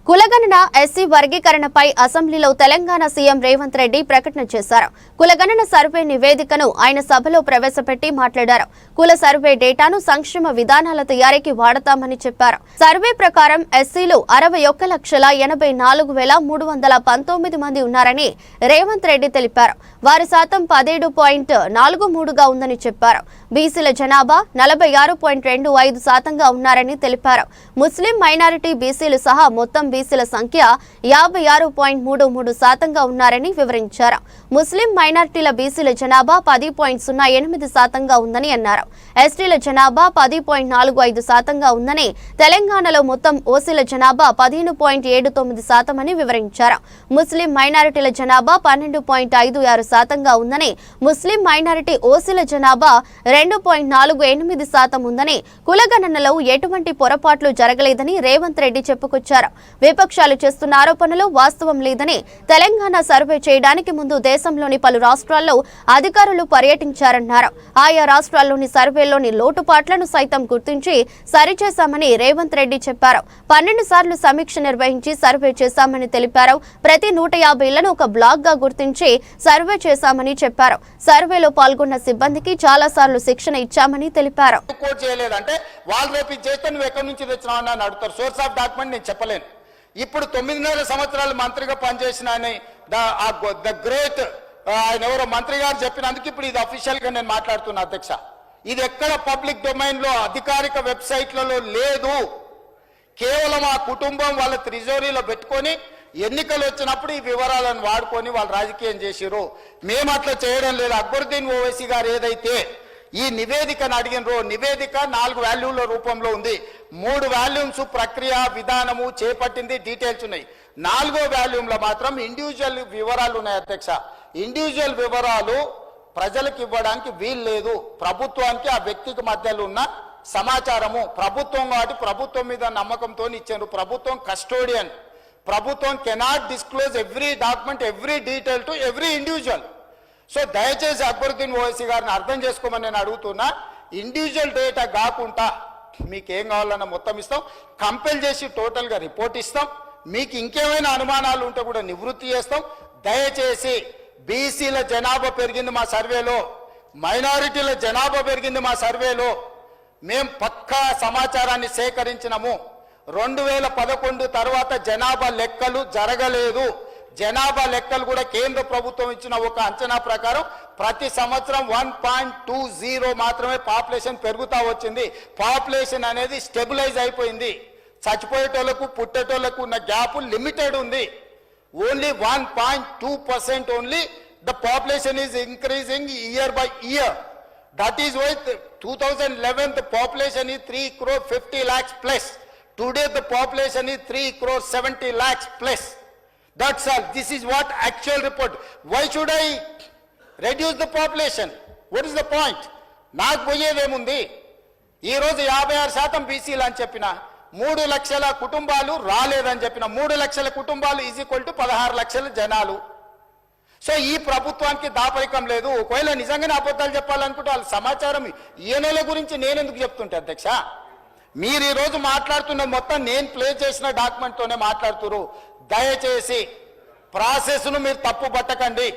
కులగణన ఎస్సీ వర్గీకరణపై అసెంబ్లీలో తెలంగాణ సీఎం రేవంత్ రెడ్డి ప్రకటన చేశారు. కులగణన సర్వే నివేదికను ఆయన సభలో ప్రవేశపెట్టి మాట్లాడారు. కుల సర్వే డేటాను సంక్షేమ విధానాల తయారీకి వాడతామని చెప్పారు. సర్వే ప్రకారం ఎస్సీలు 61,84,319 మంది ఉన్నారని రేవంత్ రెడ్డి తెలిపారు. వారి శాతం 17.43గా ఉందని చెప్పారు. బీసీల జనాభా 46.25% ఉన్నారని తెలిపారు. ముస్లిం మైనారిటీ బీసీలు సహా మొత్తం బీసీల సంఖ్య 56.33% ఉన్నారని వివరించారు. ముస్లిం మైనారిటీల బీసీల జనాభా 10.08% ఉందని అన్నారు. ఎస్టీల జనాభా 10.45% ఉందని, తెలంగాణలో మొత్తం ఓసీల జనాభా 15.79% అని వివరించారు. ముస్లిం మైనారిటీల జనాభా 12.56% ఉందని, ముస్లిం మైనారిటీ ఓసీల జనాభా 2.48% ఉందని, కులగణనలో ఎటువంటి పొరపాట్లు జరగలేదని రేవంత్ రెడ్డి చెప్పుకొచ్చారు. విపక్షాలు చేస్తున్న ఆరోపణలు వాస్తవం లేదని, తెలంగాణ సర్వే చేయడానికి ముందు దేశంలోని పలు రాష్ట్రాల్లో అధికారులు పర్యటించారన్నారు. ఆయా రాష్ట్రాల్లోని సర్వేలోని లోటుపాట్లను సైతం గుర్తించి సరిచేశామని రేవంత్ రెడ్డి చెప్పారు. 12 సార్లు సమీక్ష నిర్వహించి సర్వే చేశామని తెలిపారు. ప్రతి 150 ఇళ్లను ఒక బ్లాక్ గా గుర్తించి సర్వే చేశామని చెప్పారు. సర్వేలో పాల్గొన్న సిబ్బందికి చాలా సార్లు శిక్షణ ఇచ్చామని తెలిపారు. ఇప్పుడు 9.5 సంవత్సరాలు మంత్రిగా పనిచేసిన ఆయన ఎవరో మంత్రి గారు చెప్పినందుకు ఇప్పుడు ఇది అఫీషియల్ గా నేను మాట్లాడుతున్నా అధ్యక్ష. ఇది ఎక్కడ పబ్లిక్ డొమైన్ లో అధికారిక వెబ్సైట్లలో లేదు. కేవలం ఆ కుటుంబం వాళ్ళ ట్రెజరీలో పెట్టుకొని ఎన్నికలు వచ్చినప్పుడు ఈ వివరాలను వాడుకొని వాళ్ళు రాజకీయం చేసిరు. మేము అట్లా చేయడం లేదు. అక్బరుద్దీన్ ఓవైసీ గారు ఏదైతే ఈ నివేదికను అడిగినరో, నివేదిక 4 వాల్యూమ్ల రూపంలో ఉంది. 3 వాల్యూమ్స్ ప్రక్రియ విధానము చేపట్టింది, డీటెయిల్స్ ఉన్నాయి. 4వ వాల్యూమ్లో మాత్రం ఇండివిజువల్ వివరాలు ఉన్నాయి అధ్యక్ష. ఇండివిజువల్ వివరాలు ప్రజలకు ఇవ్వడానికి వీలు లేదు. ప్రభుత్వానికి ఆ వ్యక్తికి మధ్యలో ఉన్న సమాచారము ప్రభుత్వం కాబట్టి ప్రభుత్వం మీద నమ్మకంతో ఇచ్చారు. ప్రభుత్వం కస్టోడియన్. ప్రభుత్వం cannot disclose every document, every detail to every individual. So దయచేసి అక్బరుద్దీన్ ఓవైసీ గారిని అర్థం చేసుకోమని నేను అడుగుతున్నా. ఇండివిజువల్ డేటా కాకుండా మీకు ఏం కావాలన్నా మొత్తం ఇస్తాం. కంపెల్ చేసి టోటల్గా రిపోర్ట్ ఇస్తాం. మీకు ఇంకేమైనా అనుమానాలు ఉంటే కూడా నివృత్తి చేస్తాం. దయచేసి బీసీల జనాభా పెరిగింది మా సర్వేలో, మైనారిటీల జనాభా పెరిగింది మా సర్వేలో. మేము పక్కా సమాచారాన్ని సేకరించినాము. 2011 తర్వాత జనాభా లెక్కలు జరగలేదు. జనాభా లెక్కలు కూడా కేంద్ర ప్రభుత్వం ఇచ్చిన ఒక అంచనా ప్రకారం ప్రతి సంవత్సరం 1.20 మాత్రమే పాపులేషన్ పెరుగుతా వచ్చింది. పాపులేషన్ అనేది స్టెబిలైజ్ అయిపోయింది. చచ్చిపోయేటోళ్లకు పుట్టేటోళ్లకు ఉన్న గ్యాప్ లిమిటెడ్ ఉంది. Only 1.2% only the population is increasing year by year. That is why 2011 the population is 3.50 crore plus. Today the population is 3.70 crore plus. That's all. This is what actual report. Why should I reduce the population? What is the point? నాకు పోయేదేముంది? ఈరోజు 56% బీసీలు అని చెప్పిన, 3 లక్షల కుటుంబాలు రాలేదని చెప్పిన, 3 లక్షల కుటుంబాలు ఈజ్ ఈక్వల్ టు 16 లక్షల జనాలు. సో ఈ ప్రభుత్వానికి దాపరికం లేదు. ఒకవేళ నిజంగానే అబద్ధాలు చెప్పాలనుకుంటే వాళ్ళ సమాచారం ఈయనల గురించి నేను ఎందుకు చెప్తుంటే అధ్యక్ష? మీరు ఈరోజు మాట్లాడుతున్న మొత్తం నేను ప్లే చేసిన డాక్యుమెంట్తోనే మాట్లాడుతున్నారు. దయచేసి ప్రాసెస్ను మీరు తప్పు పట్టకండి.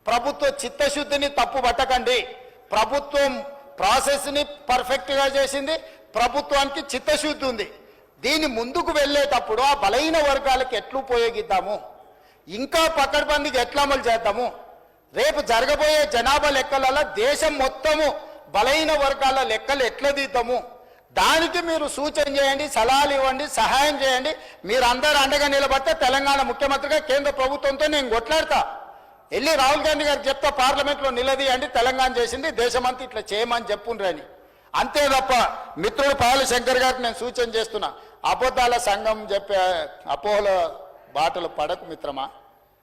ప్రభుత్వ చిత్తశుద్ధిని తప్పు పట్టకండి. ప్రభుత్వం ప్రాసెస్ని పర్ఫెక్ట్గా చేసింది. ప్రభుత్వానికి చిత్తశుద్ధి ఉంది. దీన్ని ముందుకు వెళ్ళేటప్పుడు ఆ బలహీన వర్గాలకు ఎట్లు ఉపయోగిద్దాము, ఇంకా పకడ్బందీకి ఎట్లా అమలు చేద్దాము, రేపు జరగబోయే జనాభా లెక్కలలో దేశం మొత్తము బలహీన వర్గాల లెక్కలు ఎట్లా తీద్దాము, దానికి మీరు సూచన చేయండి, సలహాలు ఇవ్వండి, సహాయం చేయండి. మీరు అందరూ అండగా నిలబడితే తెలంగాణ ముఖ్యమంత్రిగా కేంద్ర ప్రభుత్వంతో నేను కొట్లాడతా. వెళ్ళి రాహుల్ గాంధీ గారికి చెప్తా, పార్లమెంట్లో నిలదీయండి, తెలంగాణ చేసింది దేశమంతా ఇట్లా చేయమని చెప్పుండ్రని. అంతే తప్ప మిత్రుడు పాల శంకర్ గారికి నేను సూచన చేస్తున్నా, అబద్ధాల సంఘం చెప్పే అపోహల బాటలు పడకు మిత్రమా.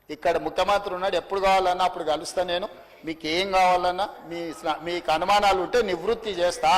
ఇక్కడ ముఖ్యమంత్రి ఉన్నాడు, ఎప్పుడు కావాలన్నా అప్పుడు కలుస్తా నేను. మీకు ఏం కావాలన్నా మీకు అనుమానాలు ఉంటే నివృత్తి చేస్తా.